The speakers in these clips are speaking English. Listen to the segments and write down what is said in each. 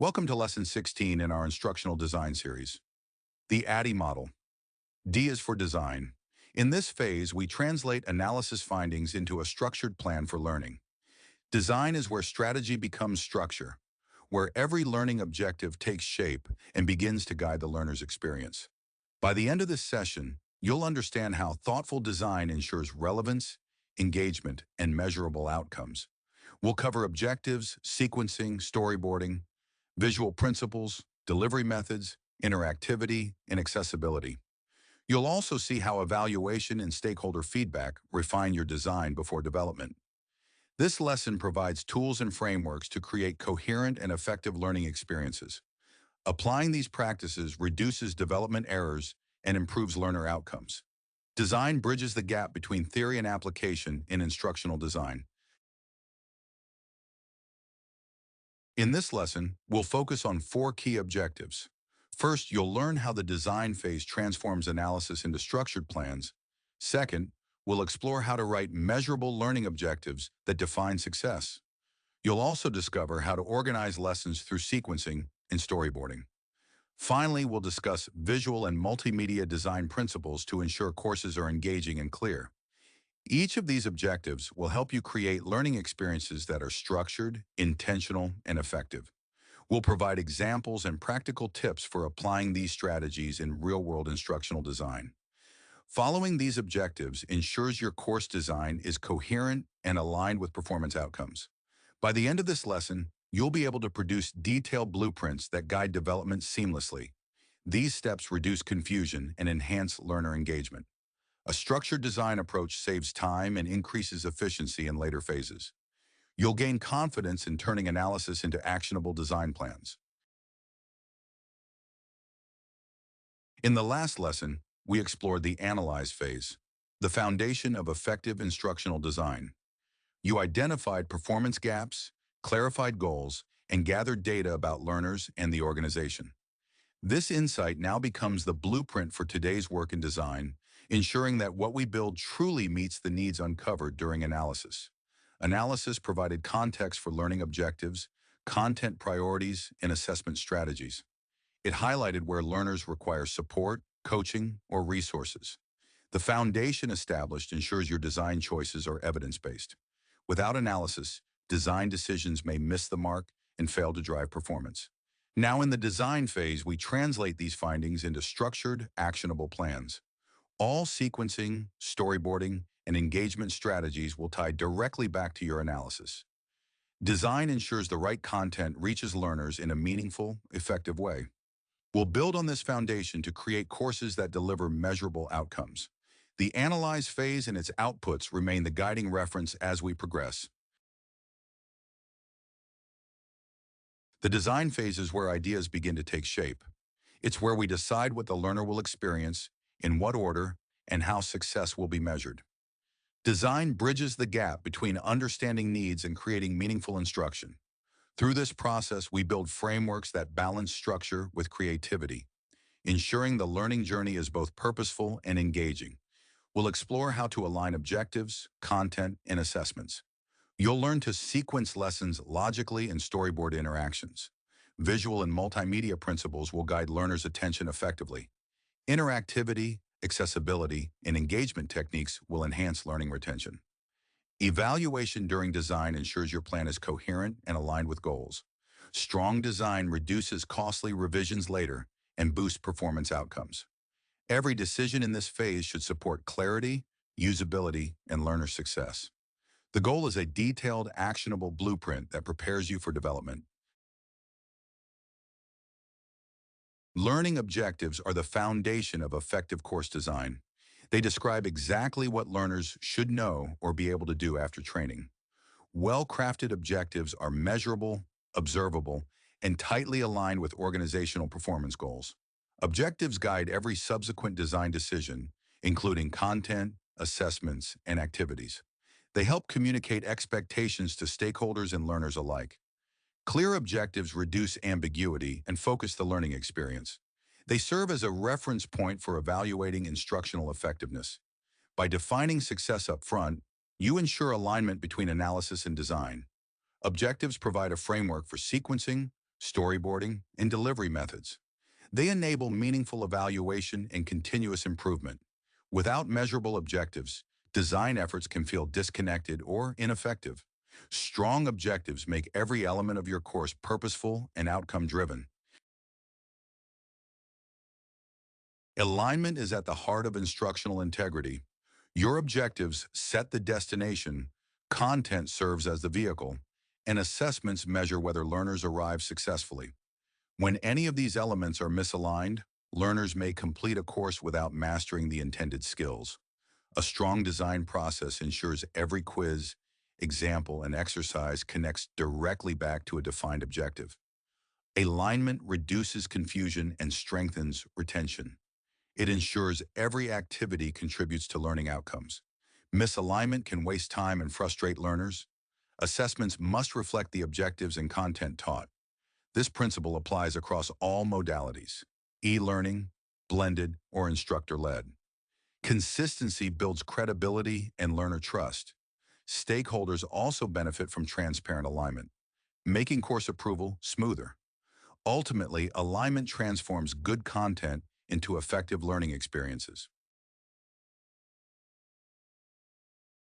Welcome to Lesson 16 in our Instructional Design series. The ADDIE model. D is for design. In this phase, we translate analysis findings into a structured plan for learning. Design is where strategy becomes structure, where every learning objective takes shape and begins to guide the learner's experience. By the end of this session, you'll understand how thoughtful design ensures relevance, engagement, and measurable outcomes. We'll cover objectives, sequencing, storyboarding, visual principles, delivery methods, interactivity, and accessibility. You'll also see how evaluation and stakeholder feedback refine your design before development. This lesson provides tools and frameworks to create coherent and effective learning experiences. Applying these practices reduces development errors and improves learner outcomes. Design bridges the gap between theory and application in instructional design. In this lesson, we'll focus on 4 key objectives. First, you'll learn how the design phase transforms analysis into structured plans. Second, we'll explore how to write measurable learning objectives that define success. You'll also discover how to organize lessons through sequencing and storyboarding. Finally, we'll discuss visual and multimedia design principles to ensure courses are engaging and clear. Each of these objectives will help you create learning experiences that are structured, intentional, and effective. We'll provide examples and practical tips for applying these strategies in real-world instructional design. Following these objectives ensures your course design is coherent and aligned with performance outcomes. By the end of this lesson, you'll be able to produce detailed blueprints that guide development seamlessly. These steps reduce confusion and enhance learner engagement. A structured design approach saves time and increases efficiency in later phases. You'll gain confidence in turning analysis into actionable design plans. In the last lesson, we explored the analyze phase, the foundation of effective instructional design. You identified performance gaps, clarified goals, and gathered data about learners and the organization. This insight now becomes the blueprint for today's work in design, ensuring that what we build truly meets the needs uncovered during analysis. Analysis provided context for learning objectives, content priorities, and assessment strategies. It highlighted where learners require support, coaching, or resources. The foundation established ensures your design choices are evidence-based. Without analysis, design decisions may miss the mark and fail to drive performance. Now in the design phase, we translate these findings into structured, actionable plans. All sequencing, storyboarding, and engagement strategies will tie directly back to your analysis. Design ensures the right content reaches learners in a meaningful, effective way. We'll build on this foundation to create courses that deliver measurable outcomes. The analyze phase and its outputs remain the guiding reference as we progress. The design phase is where ideas begin to take shape. It's where we decide what the learner will experience, in what order, and how success will be measured. Design bridges the gap between understanding needs and creating meaningful instruction. Through this process, we build frameworks that balance structure with creativity, ensuring the learning journey is both purposeful and engaging. We'll explore how to align objectives, content, and assessments. You'll learn to sequence lessons logically and storyboard interactions. Visual and multimedia principles will guide learners' attention effectively. Interactivity, accessibility, and engagement techniques will enhance learning retention. Evaluation during design ensures your plan is coherent and aligned with goals. Strong design reduces costly revisions later and boosts performance outcomes. Every decision in this phase should support clarity, usability, and learner success. The goal is a detailed, actionable blueprint that prepares you for development. Learning objectives are the foundation of effective course design. They describe exactly what learners should know or be able to do after training. Well-crafted objectives are measurable, observable, and tightly aligned with organizational performance goals. Objectives guide every subsequent design decision, including content, assessments, and activities. They help communicate expectations to stakeholders and learners alike. Clear objectives reduce ambiguity and focus the learning experience. They serve as a reference point for evaluating instructional effectiveness. By defining success up front, you ensure alignment between analysis and design. Objectives provide a framework for sequencing, storyboarding, and delivery methods. They enable meaningful evaluation and continuous improvement. Without measurable objectives, design efforts can feel disconnected or ineffective. Strong objectives make every element of your course purposeful and outcome-driven. Alignment is at the heart of instructional integrity. Your objectives set the destination, content serves as the vehicle, and assessments measure whether learners arrive successfully. When any of these elements are misaligned, learners may complete a course without mastering the intended skills. A strong design process ensures every quiz, example, and exercise connects directly back to a defined objective. Alignment reduces confusion and strengthens retention. It ensures every activity contributes to learning outcomes. Misalignment can waste time and frustrate learners. Assessments must reflect the objectives and content taught. This principle applies across all modalities, e-learning, blended, or instructor-led. Consistency builds credibility and learner trust. Stakeholders also benefit from transparent alignment, making course approval smoother. Ultimately, alignment transforms good content into effective learning experiences.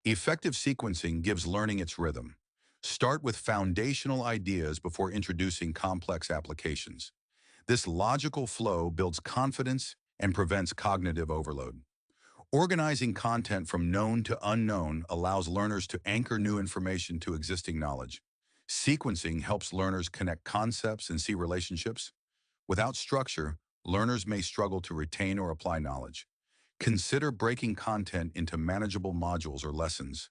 Effective sequencing gives learning its rhythm. Start with foundational ideas before introducing complex applications. This logical flow builds confidence and prevents cognitive overload. Organizing content from known to unknown allows learners to anchor new information to existing knowledge. Sequencing helps learners connect concepts and see relationships. Without structure, learners may struggle to retain or apply knowledge. Consider breaking content into manageable modules or lessons.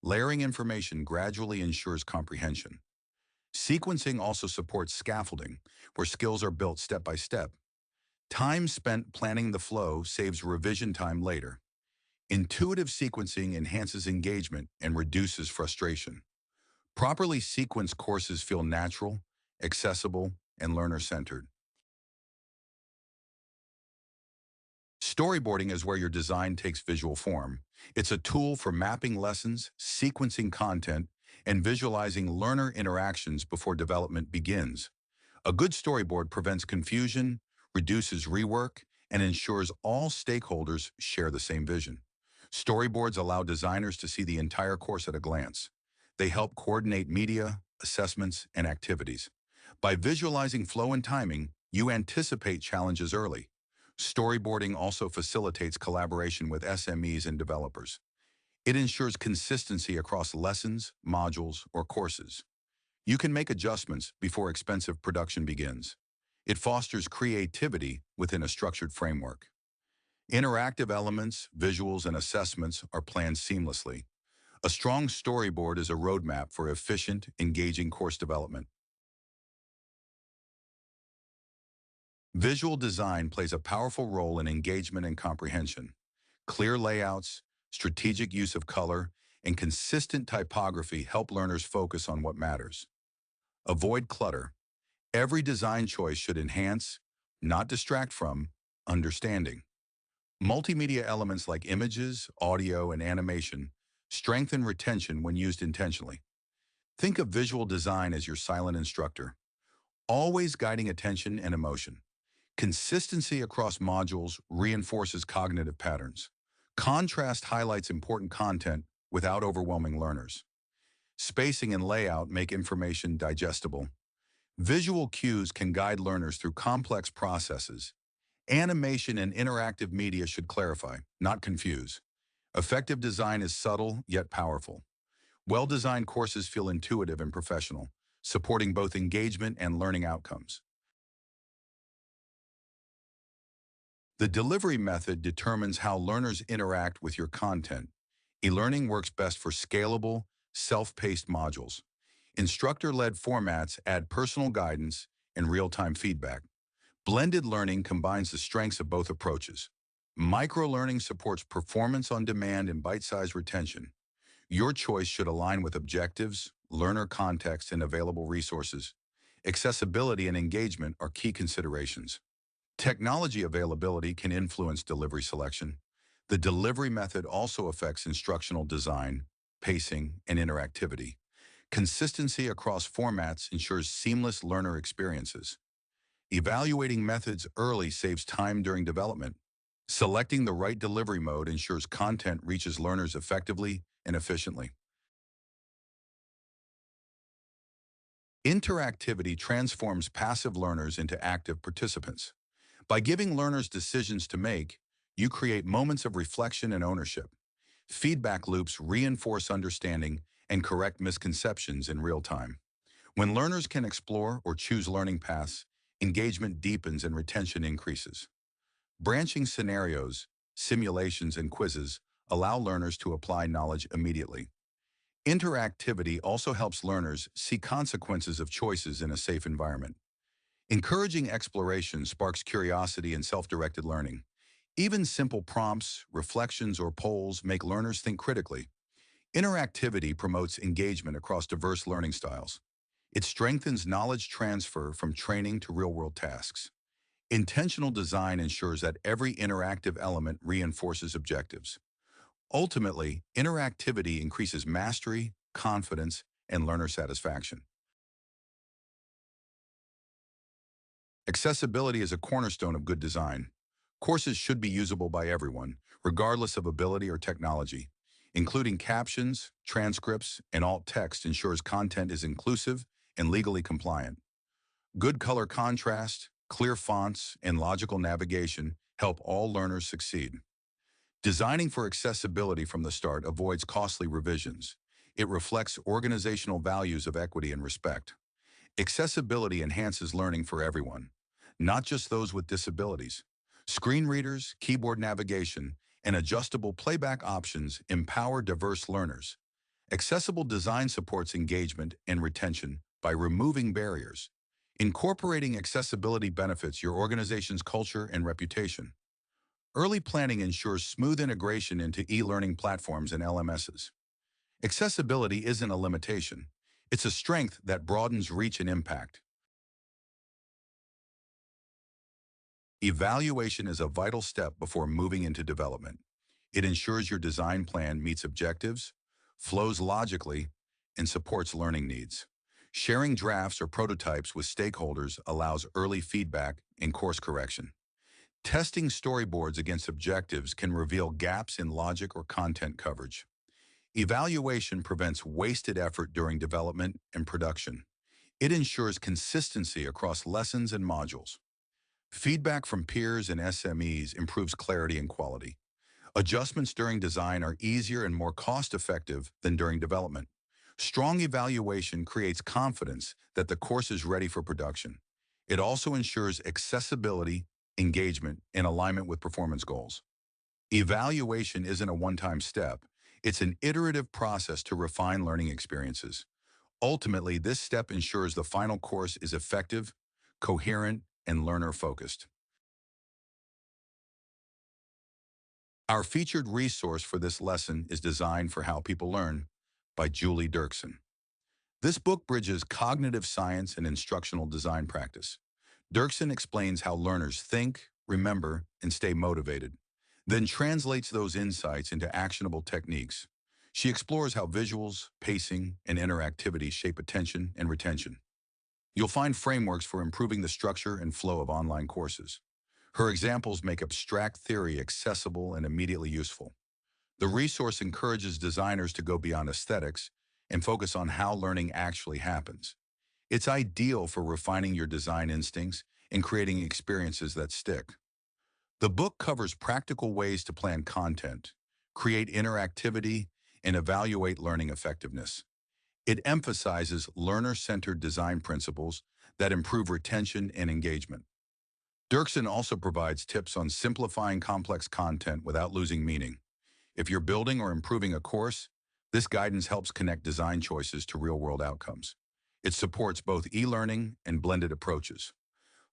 Layering information gradually ensures comprehension. Sequencing also supports scaffolding, where skills are built step by step. Time spent planning the flow saves revision time later. Intuitive sequencing enhances engagement and reduces frustration. Properly sequenced courses feel natural, accessible, and learner-centered. Storyboarding is where your design takes visual form. It's a tool for mapping lessons, sequencing content, and visualizing learner interactions before development begins. A good storyboard prevents confusion, reduces rework, and ensures all stakeholders share the same vision. Storyboards allow designers to see the entire course at a glance. They help coordinate media, assessments, and activities. By visualizing flow and timing, you anticipate challenges early. Storyboarding also facilitates collaboration with SMEs and developers. It ensures consistency across lessons, modules, or courses. You can make adjustments before expensive production begins. It fosters creativity within a structured framework. Interactive elements, visuals, and assessments are planned seamlessly. A strong storyboard is a roadmap for efficient, engaging course development. Visual design plays a powerful role in engagement and comprehension. Clear layouts, strategic use of color, and consistent typography help learners focus on what matters. Avoid clutter. Every design choice should enhance, not distract from, understanding. Multimedia elements like images, audio, and animation strengthen retention when used intentionally. Think of visual design as your silent instructor, always guiding attention and emotion. Consistency across modules reinforces cognitive patterns. Contrast highlights important content without overwhelming learners. Spacing and layout make information digestible. Visual cues can guide learners through complex processes. Animation and interactive media should clarify, not confuse. Effective design is subtle yet powerful. Well-designed courses feel intuitive and professional, supporting both engagement and learning outcomes. The delivery method determines how learners interact with your content. E-learning works best for scalable, self-paced modules. Instructor-led formats add personal guidance and real-time feedback. Blended learning combines the strengths of both approaches. Micro-learning supports performance on demand and bite-sized retention. Your choice should align with objectives, learner context, and available resources. Accessibility and engagement are key considerations. Technology availability can influence delivery selection. The delivery method also affects instructional design, pacing, and interactivity. Consistency across formats ensures seamless learner experiences. Evaluating methods early saves time during development. Selecting the right delivery mode ensures content reaches learners effectively and efficiently. Interactivity transforms passive learners into active participants. By giving learners decisions to make, you create moments of reflection and ownership. Feedback loops reinforce understanding and correct misconceptions in real time. When learners can explore or choose learning paths, engagement deepens and retention increases. Branching scenarios, simulations, and quizzes allow learners to apply knowledge immediately. Interactivity also helps learners see consequences of choices in a safe environment. Encouraging exploration sparks curiosity and self-directed learning. Even simple prompts, reflections, or polls make learners think critically. Interactivity promotes engagement across diverse learning styles. It strengthens knowledge transfer from training to real-world tasks. Intentional design ensures that every interactive element reinforces objectives. Ultimately, interactivity increases mastery, confidence, and learner satisfaction. Accessibility is a cornerstone of good design. Courses should be usable by everyone, regardless of ability or technology. Including captions, transcripts, and alt text ensures content is inclusive and legally compliant. Good color contrast, clear fonts, and logical navigation help all learners succeed. Designing for accessibility from the start avoids costly revisions. It reflects organizational values of equity and respect. Accessibility enhances learning for everyone, not just those with disabilities. Screen readers, keyboard navigation, and adjustable playback options empower diverse learners. Accessible design supports engagement and retention by removing barriers. Incorporating accessibility benefits your organization's culture and reputation. Early planning ensures smooth integration into e-learning platforms and LMSs. Accessibility isn't a limitation. It's a strength that broadens reach and impact. Evaluation is a vital step before moving into development. It ensures your design plan meets objectives, flows logically, and supports learning needs. Sharing drafts or prototypes with stakeholders allows early feedback and course correction. Testing storyboards against objectives can reveal gaps in logic or content coverage. Evaluation prevents wasted effort during development and production. It ensures consistency across lessons and modules. Feedback from peers and SMEs improves clarity and quality. Adjustments during design are easier and more cost-effective than during development. Strong evaluation creates confidence that the course is ready for production. It also ensures accessibility, engagement, and alignment with performance goals. Evaluation isn't a one-time step. It's an iterative process to refine learning experiences. Ultimately, this step ensures the final course is effective, coherent, and learner-focused. Our featured resource for this lesson is Designed for How People Learn by Julie Dirksen. This book bridges cognitive science and instructional design practice. Dirksen explains how learners think, remember, and stay motivated, then translates those insights into actionable techniques. She explores how visuals, pacing, and interactivity shape attention and retention. You'll find frameworks for improving the structure and flow of online courses. Her examples make abstract theory accessible and immediately useful. The resource encourages designers to go beyond aesthetics and focus on how learning actually happens. It's ideal for refining your design instincts and creating experiences that stick. The book covers practical ways to plan content, create interactivity, and evaluate learning effectiveness. It emphasizes learner-centered design principles that improve retention and engagement. Dirksen also provides tips on simplifying complex content without losing meaning. If you're building or improving a course, this guidance helps connect design choices to real-world outcomes. It supports both e-learning and blended approaches.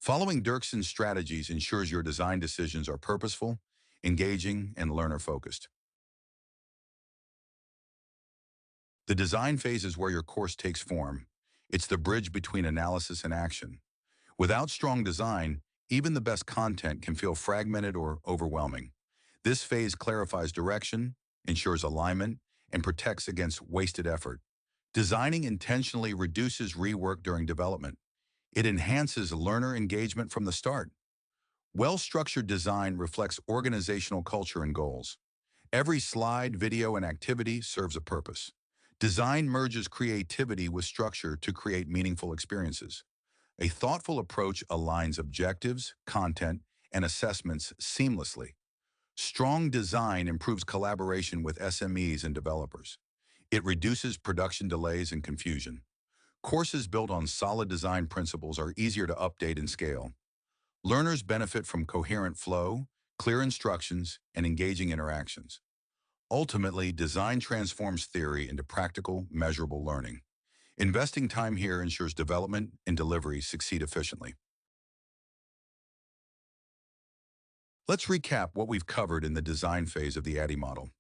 Following Dirksen's strategies ensures your design decisions are purposeful, engaging, and learner-focused. The design phase is where your course takes form. It's the bridge between analysis and action. Without strong design, even the best content can feel fragmented or overwhelming. This phase clarifies direction, ensures alignment, and protects against wasted effort. Designing intentionally reduces rework during development. It enhances learner engagement from the start. Well-structured design reflects organizational culture and goals. Every slide, video, and activity serves a purpose. Design merges creativity with structure to create meaningful experiences. A thoughtful approach aligns objectives, content, and assessments seamlessly. Strong design improves collaboration with SMEs and developers. It reduces production delays and confusion. Courses built on solid design principles are easier to update and scale. Learners benefit from coherent flow, clear instructions, and engaging interactions. Ultimately, design transforms theory into practical, measurable learning. Investing time here ensures development and delivery succeed efficiently. Let's recap what we've covered in the design phase of the ADDIE model.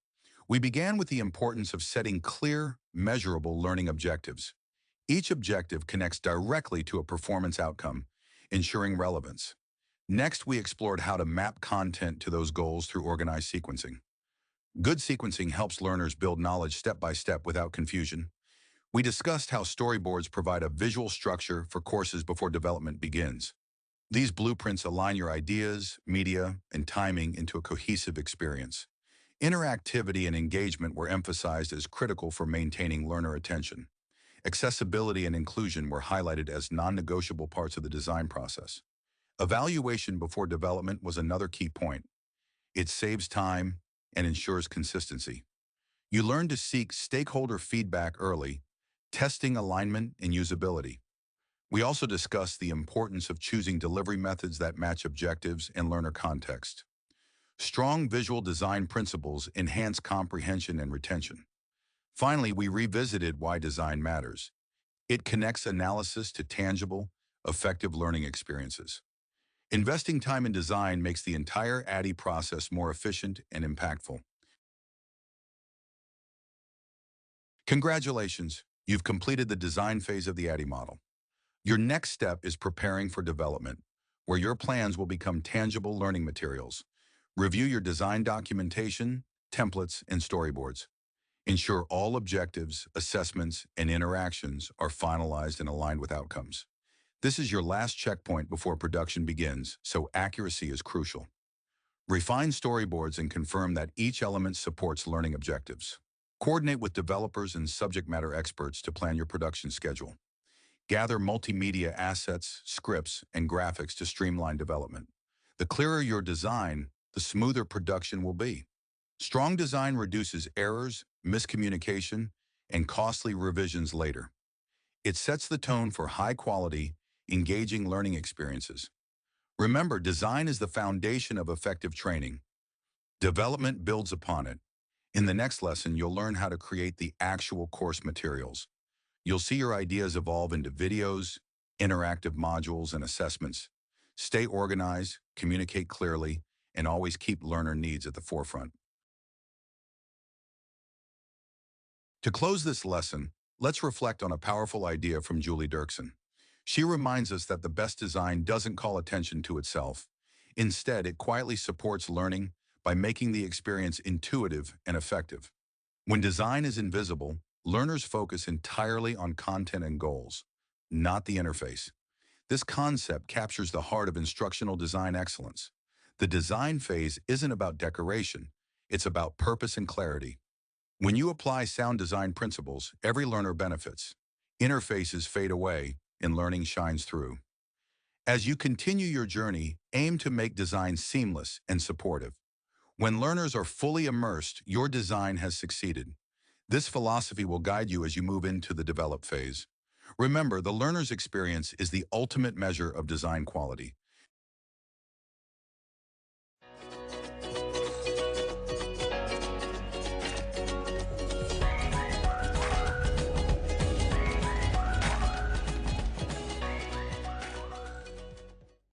We began with the importance of setting clear, measurable learning objectives. Each objective connects directly to a performance outcome, ensuring relevance. Next, we explored how to map content to those goals through organized sequencing. Good sequencing helps learners build knowledge step by step without confusion. We discussed how storyboards provide a visual structure for courses before development begins. These blueprints align your ideas, media, and timing into a cohesive experience. Interactivity and engagement were emphasized as critical for maintaining learner attention. Accessibility and inclusion were highlighted as non-negotiable parts of the design process. Evaluation before development was another key point. It saves time and ensures consistency. You learn to seek stakeholder feedback early, testing alignment and usability. We also discussed the importance of choosing delivery methods that match objectives and learner context. Strong visual design principles enhance comprehension and retention. Finally, we revisited why design matters. It connects analysis to tangible, effective learning experiences. Investing time in design makes the entire ADDIE process more efficient and impactful. Congratulations, you've completed the design phase of the ADDIE model. Your next step is preparing for development, where your plans will become tangible learning materials. Review your design documentation, templates, and storyboards. Ensure all objectives, assessments, and interactions are finalized and aligned with outcomes. This is your last checkpoint before production begins, so accuracy is crucial. Refine storyboards and confirm that each element supports learning objectives. Coordinate with developers and subject matter experts to plan your production schedule. Gather multimedia assets, scripts, and graphics to streamline development. The clearer your design, the smoother production will be. Strong design reduces errors, miscommunication, and costly revisions later. It sets the tone for high-quality, engaging learning experiences. Remember, design is the foundation of effective training. Development builds upon it. In the next lesson, you'll learn how to create the actual course materials. You'll see your ideas evolve into videos, interactive modules, and assessments. Stay organized, communicate clearly, and always keep learner needs at the forefront. To close this lesson, let's reflect on a powerful idea from Julie Dirksen. She reminds us that the best design doesn't call attention to itself. Instead, it quietly supports learning by making the experience intuitive and effective. When design is invisible, learners focus entirely on content and goals, not the interface. This concept captures the heart of instructional design excellence. The design phase isn't about decoration, it's about purpose and clarity. When you apply sound design principles, every learner benefits. Interfaces fade away, and learning shines through. As you continue your journey, aim to make design seamless and supportive. When learners are fully immersed, your design has succeeded. This philosophy will guide you as you move into the develop phase. Remember, the learner's experience is the ultimate measure of design quality.